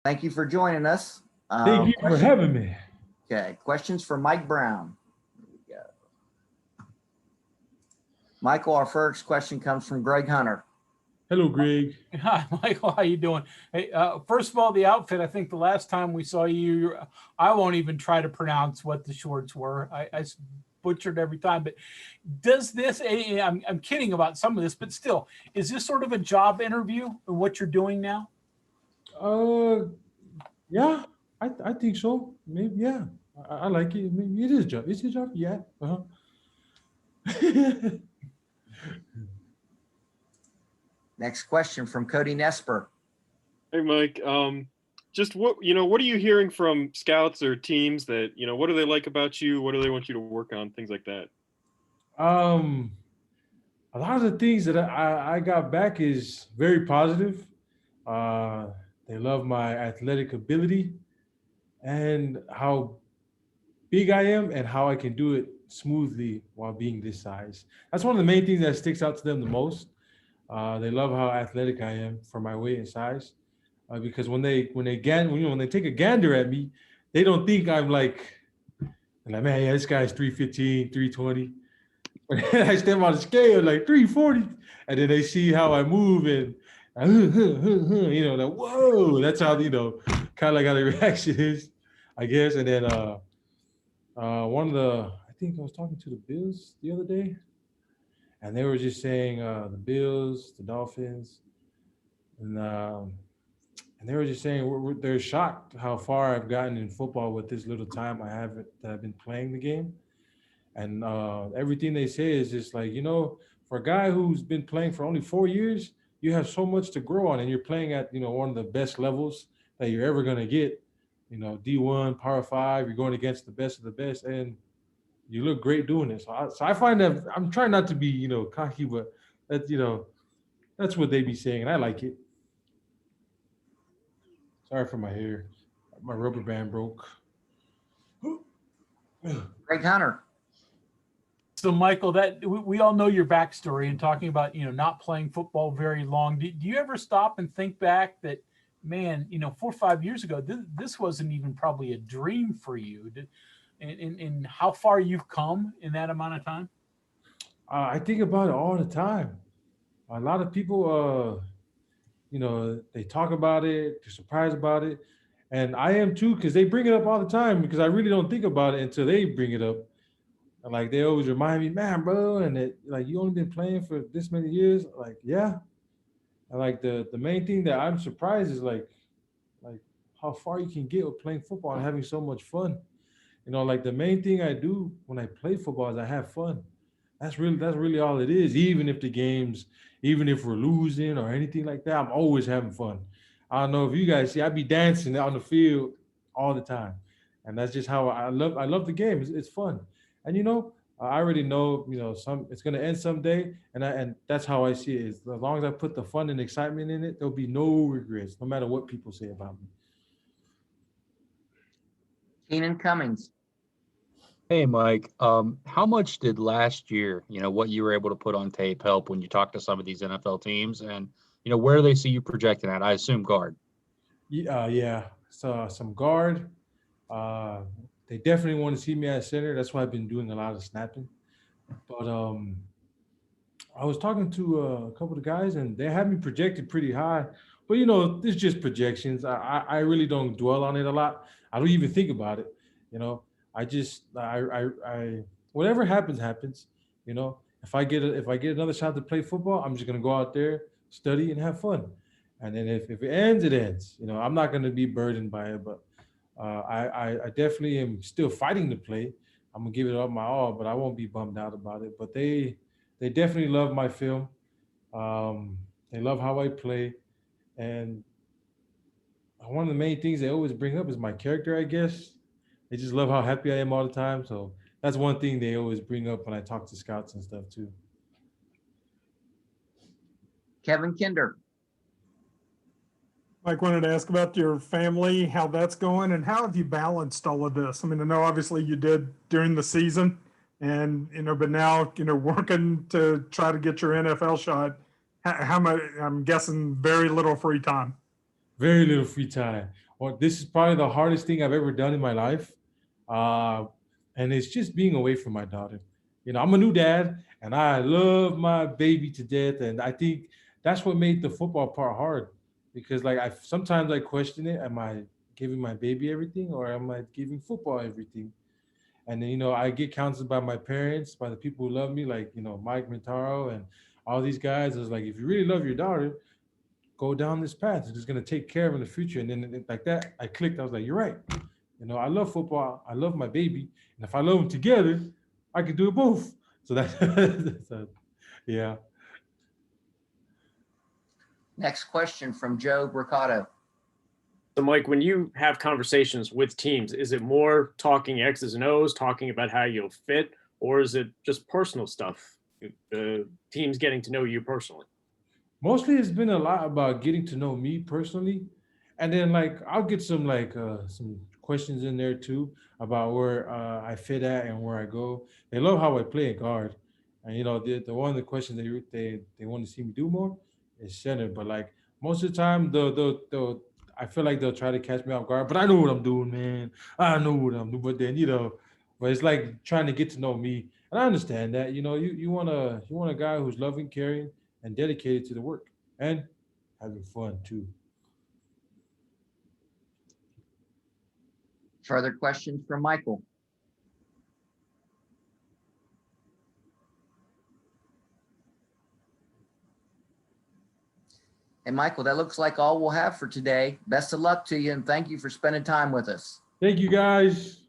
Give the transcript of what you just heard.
Thank you for joining us. Thank you for having me. Okay, questions for Mike Brown. Here we go. Michael, our first question comes from Greg Hunter. Hello, Greg. Hi, Michael. How you doing? Hey, first of all, the outfit. I think the last time we saw you, I won't even try to pronounce what the shorts were. I butchered every time. But does this? I'm kidding about some of this, but still, is this sort of a job interview in what you're doing now? Yeah, I think so. Maybe, yeah. I like it. Maybe it is a job. It's a job. Yeah. Next question from Cody Nesper. Hey, Mike. Just what are you hearing from scouts or teams that, what do they like about you? What do they want you to work on? Things like that. A lot of the things that I got back is very positive. They love my athletic ability and how big I am and how I can do it smoothly while being this size. That's one of the main things that sticks out to them the most. They love how athletic I am for my weight and size, because when they take a gander at me, they don't think I'm like, man, yeah, this guy's 315, 320. I step on the scale like 340, and then they see how I move and like, whoa, that's how kind of like how the reaction is, I guess. And then I think I was talking to the Bills the other day. And they were just saying the Bills, the Dolphins, and they were just saying they're shocked how far I've gotten in football with this little time that I've been playing the game. And everything they say is just like, for a guy who's been playing for only 4 years, you have so much to grow on, and you're playing at one of the best levels that you're ever gonna get. D1, Power 5, you're going against the best of the best, and you look great doing it. So I find that I'm trying not to be, cocky, but that's what they be saying, and I like it. Sorry for my hair. My rubber band broke. Greg Hunter. So, Michael, that we all know your backstory and talking about, not playing football very long. Do you ever stop and think back that, man, 4 or 5 years ago, this wasn't even probably a dream for you? And how far you've come in that amount of time? I think about it all the time. A lot of people, they talk about it, they're surprised about it. And I am too, because they bring it up all the time, because I really don't think about it until they bring it up. And like, they always remind me, man, bro, and you only been playing for this many years. Like, yeah. And like the main thing that I'm surprised is like how far you can get with playing football and having so much fun. Like the main thing I do when I play football is I have fun. That's really all it is. Even if we're losing or anything like that, I'm always having fun. I don't know if you guys see, I be dancing on the field all the time. And that's just how I love the game. It's fun. And I already know, it's gonna end someday. And that's how I see it. As long as I put the fun and excitement in it, there'll be no regrets, no matter what people say about me. Keenan Cummings. Hey, Mike. How much did last year, what you were able to put on tape help when you talk to some of these NFL teams, and, where do they see you projecting at? I assume guard. Yeah. So some guard. They definitely want to see me at center. That's why I've been doing a lot of snapping. But I was talking to a couple of guys, and they had me projected pretty high. But, it's just projections. I really don't dwell on it a lot. I don't even think about it. I just whatever happens. If I get another shot to play football, I'm just gonna go out there, study, and have fun. And then if it ends, it ends. I'm not gonna be burdened by it. But I definitely am still fighting to play. I'm gonna give it up my all, but I won't be bummed out about it. But they definitely love my film. They love how I play, and one of the main things they always bring up is my character, I guess. They just love how happy I am all the time. So that's one thing they always bring up when I talk to scouts and stuff too. Kevin Kinder. Mike, wanted to ask about your family, how that's going, and how have you balanced all of this? I mean, I know obviously you did during the season, and but now working to try to get your NFL shot. How much? I'm guessing very little free time. Very little free time. Well, this is probably the hardest thing I've ever done in my life. And it's just being away from my daughter. You know, I'm a new dad and I love my baby to death. And I think that's what made the football part hard because like sometimes I question it. Am I giving my baby everything or am I giving football everything? And then, you know, I get counseled by my parents, by the people who love me, like, you know, Mike Mintaro and all these guys. It's like, if you really love your daughter, go down this path. It's just going to take care of in the future. And then like that, I clicked. I was like, you're right. You know, I love football. I love my baby. And if I love them together, I can do it both. So that's yeah. Next question from Joe Bricado. So, Mike, when you have conversations with teams, is it more talking X's and O's, talking about how you'll fit, or is it just personal stuff? The teams getting to know you personally? Mostly it's been a lot about getting to know me personally. And then like I'll get some some questions in there too about where I fit at and where I go. They love how I play a guard. And you know, the one of the questions they want to see me do more is center. But like most of the time they'll I feel like they'll try to catch me off guard, but I know what I'm doing, man. I know what I'm doing. But then, you know, but it's like trying to get to know me. And I understand that, you know, you want a guy who's loving, caring, and dedicated to the work and having fun too. Further questions from Michael. And Michael, that looks like all we'll have for today. Best of luck to you and thank you for spending time with us. Thank you guys.